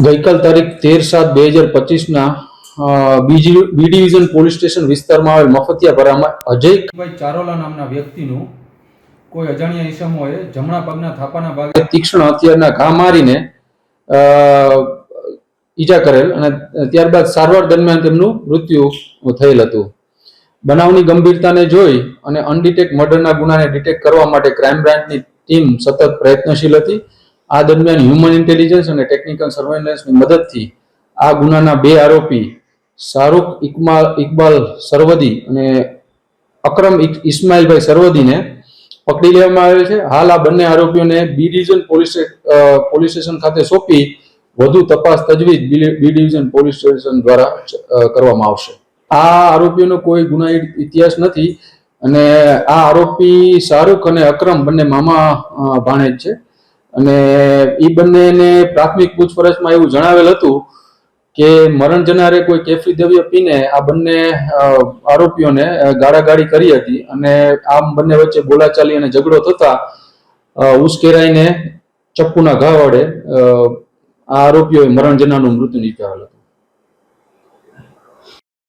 ગઈકાલ તારીખ 13/7/2025 B division police station વિસ્તારમાં આવેલ મફતિયાપરામાં અજયભાઈ ચારોલા નામના વ્યક્તિનું કોઈ અજાણ્યા ઈસમોએ જમણા પગના થાપાના ભાગે તીક્ષ્ણ હથિયારના ઘા મારીને ઈજા કરેલ અને ત્યારબાદ સારવાર દરમિયાન તેમનું મૃત્યુ થયેલ હતું. બનાવની ગંભીરતાને જોઈ અને અનડિટેક્ટ મર્ડરના ગુનાને ડિટેક્ટ કરવા માટે ક્રાઇમ બ્રાન્ચની ટીમ સતત પ્રયત્નશીલ હતી. આ દરમિયાન હ્યુમન ઇન્ટેલિજન્સ અને ટેકનિકલ સર્વેલન્સની મદદથી આ ગુનાના બે આરોપી શાહરૂખ ઇકબાલ સરવદી અને અકરમ ઇસ્માઇલભાઈ સરવદીને પકડી લેવામાં આવેલ છે. હાલ આ બંને આરોપીઓને બી ડિવિઝન પોલીસ સ્ટેશન ખાતે સોંપી વધુ તપાસ તજવીજ બી ડિવિઝન પોલીસ સ્ટેશન દ્વારા કરવામાં આવશે. આ આરોપીઓનો કોઈ ગુનાહિત ઇતિહાસ નથી અને આ આરોપી શાહરૂખ અને અકરમ બંને મામા ભાણેજ છે અને એ બંનેને પ્રાથમિક પૂછપરછમાં એવું જણાવેલ હતું કે મરણ જનારે કોઈ કેફી દ્રવ્ય પીને આ બંને આરોપીઓને ગાળાગાળી કરી હતી અને આ બંને વચ્ચે બોલાચાલી અને ઝઘડો થતા ઉશ્કેરાઈને ચપ્પુના ઘા વડે આ આરોપીઓએ મરણ જનારનું મૃત્યુ નિપજાવેલ હતું.